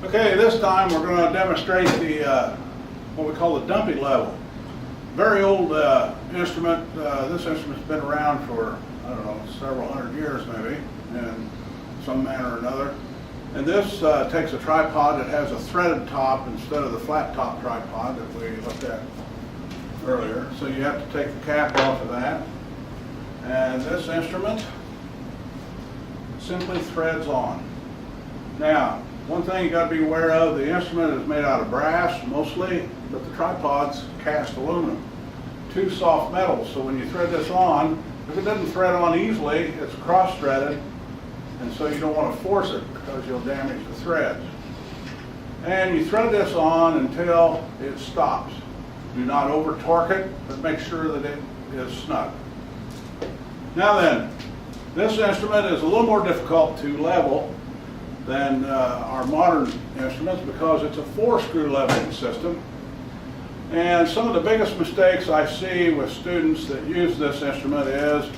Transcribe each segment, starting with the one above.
Okay, this time we're going to demonstrate the what we call the Dumpy Level. Very old instrument. This instrument's been around for, I don't know, several hundred years maybe, in some manner or another. And this takes a tripod that has a threaded top instead of the flat top tripod that we looked at earlier. So you have to take the cap off of that. And this instrument simply threads on. Now, one thing you got to be aware of, the instrument is made out of brass mostly, but the tripod's cast aluminum. Two soft metals, so when you thread this on, if it doesn't thread on easily, it's cross-threaded, and so you don't want to force it because you'll damage the threads. And you thread this on until it stops. Do not over-torque it, but make sure that it is snug. Now then, this instrument is a little more difficult to level than our modern instruments because it's a 4-screw leveling system. And some of the biggest mistakes I see with students that use this instrument is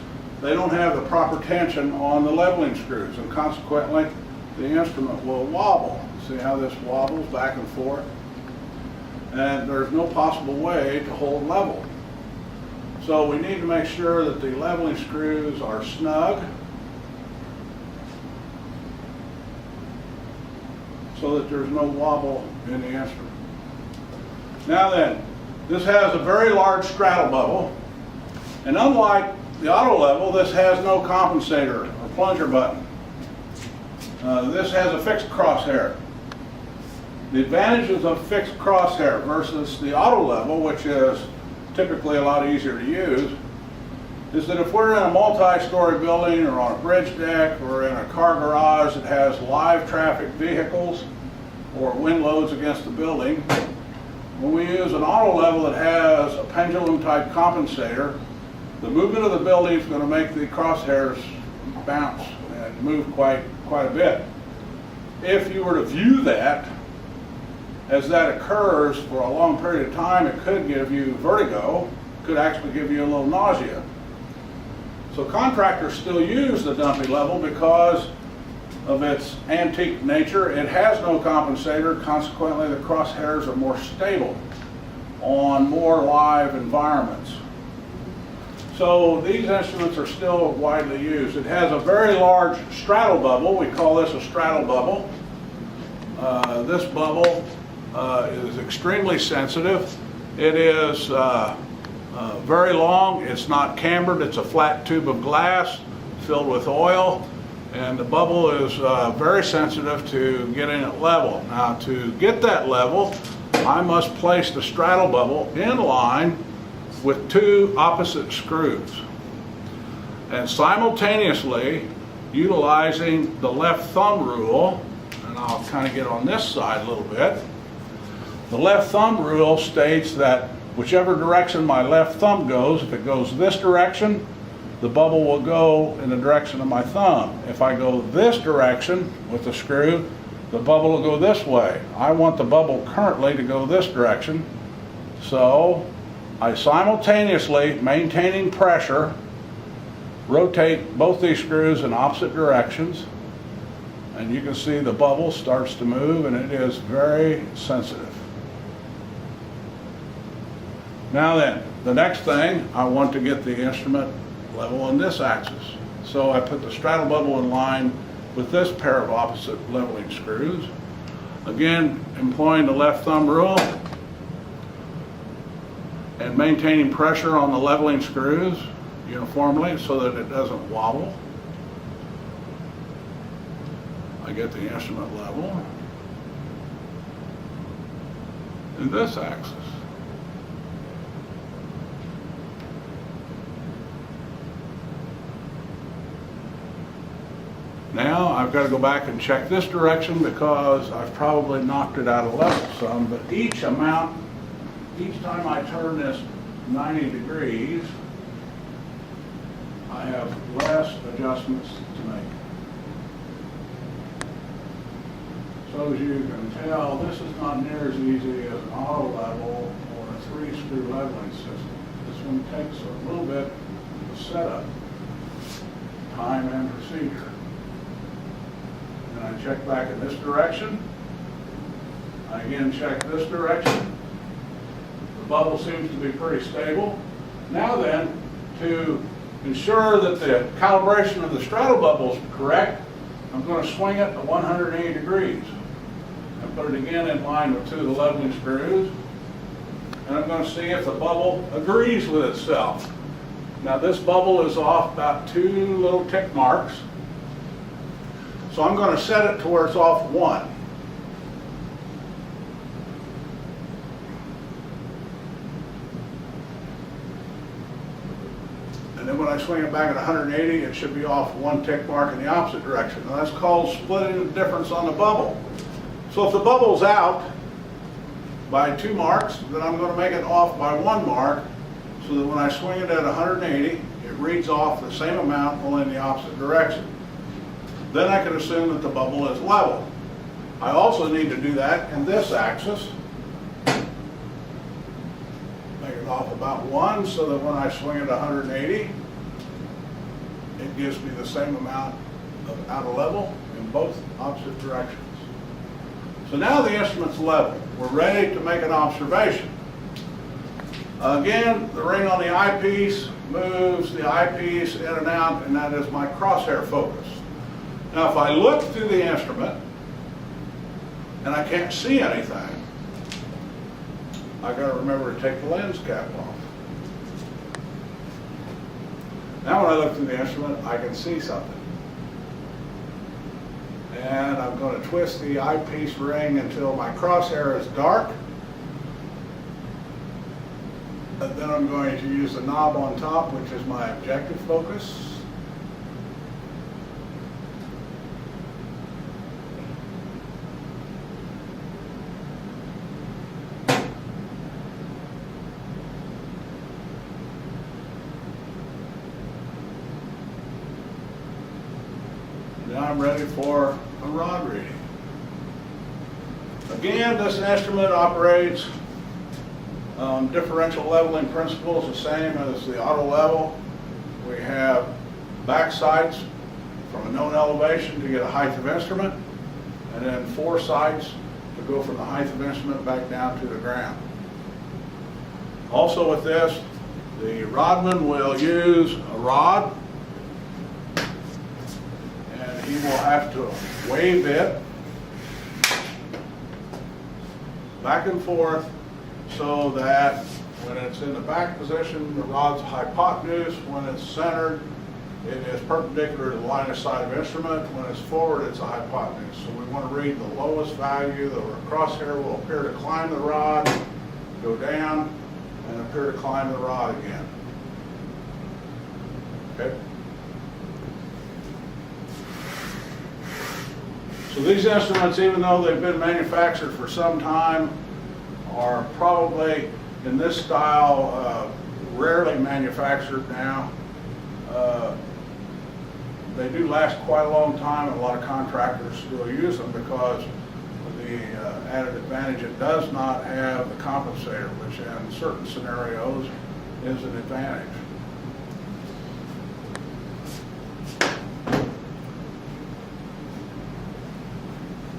they don't have the proper tension on the leveling screws, and consequently the instrument will wobble. See how this wobbles back and forth? And there's no possible way to hold level. So we need to make sure that the leveling screws are snug so that there's no wobble in the instrument. Now then, this has a very large straddle bubble, and unlike the auto level, this has no compensator or plunger button. This has a fixed crosshair. The advantages of fixed crosshair versus the auto level, which is typically a lot easier to use, is that if we're in a multi-story building or on a bridge deck or in a car garage that has live traffic vehicles or wind loads against the building, when we use an auto level that has a pendulum type compensator, the movement of the building is going to make the crosshairs bounce and move quite a bit. If you were to view that, as that occurs for a long period of time, it could give you vertigo, could actually give you a little nausea. So contractors still use the Dumpy Level because of its antique nature. It has no compensator, consequently the crosshairs are more stable on more live environments. So these instruments are still widely used. It has a very large straddle bubble. We call this a straddle bubble. This bubble is extremely sensitive. It is very long. It's not cambered. It's a flat tube of glass filled with oil, and the bubble is very sensitive to getting it level. Now, to get that level, I must place the straddle bubble in line with two opposite screws, and simultaneously utilizing the left thumb rule, and I'll kind of get on this side a little bit. The left thumb rule states that whichever direction my left thumb goes, if it goes this direction, the bubble will go in the direction of my thumb. If I go this direction with the screw, the bubble will go this way. I want the bubble currently to go this direction, so I simultaneously, maintaining pressure, rotate both these screws in opposite directions, and you can see the bubble starts to move, and it is very sensitive. Now then, the next thing, I want to get the instrument level on this axis. So I put the straddle bubble in line with this pair of opposite leveling screws. Again, employing the left thumb rule and maintaining pressure on the leveling screws uniformly so that it doesn't wobble. I get the instrument level in this axis. Now I've got to go back and check this direction because I've probably knocked it out of level some, but each time I turn this 90 degrees, I have less adjustments to make. So as you can tell, this is not near as easy as an auto level or a 3-screw leveling system. This one takes a little bit of setup, time and procedure. And I check back in this direction, I again check this direction. The bubble seems to be pretty stable. Now then, to ensure that the calibration of the straddle bubble is correct, I'm going to swing it at 180 degrees. And put it again in line with 2 of the leveling screws. And I'm going to see if the bubble agrees with itself. Now this bubble is off about 2 little tick marks. So I'm going to set it to where it's off 1. And then when I swing it back at 180, it should be off 1 tick mark in the opposite direction. And that's called splitting the difference on the bubble. So if the bubble's out by 2 marks, then I'm going to make it off by 1 mark, so that when I swing it at 180, it reads off the same amount, only in the opposite direction. Then I can assume that the bubble is level. I also need to do that in this axis. Make it off about 1, so that when I swing it 180, it gives me the same amount of out of level in both opposite directions. So now the instrument's level. We're ready to make an observation. Again, the ring on the eyepiece moves the eyepiece in and out, and that is my crosshair focus. Now if I look through the instrument and I can't see anything, I've got to remember to take the lens cap off. Now when I look through the instrument, I can see something. And I'm going to twist the eyepiece ring until my crosshair is dark. And then I'm going to use the knob on top, which is my objective focus. Now I'm ready for a rod reading. Again, this instrument operates differential leveling principles, the same as the auto level. We have back sights from a known elevation to get a height of instrument, and then 4 sights to go from the height of instrument back down to the ground. Also with this, the rodman will use a rod, and he will have to wave it back and forth so that when it's in the back position, the rod's hypotenuse. When it's centered, it is perpendicular to the line of sight of instrument. When it's forward, it's a hypotenuse. So we want to read the lowest value. The crosshair will appear to climb the rod, go down, and appear to climb the rod again. Okay? So these instruments, even though they've been manufactured for some time, are probably in this style rarely manufactured now. They do last quite a long time, and a lot of contractors still use them because of the added advantage. It does not have the compensator, which in certain scenarios is an advantage.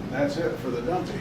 And that's it for the Dumpy.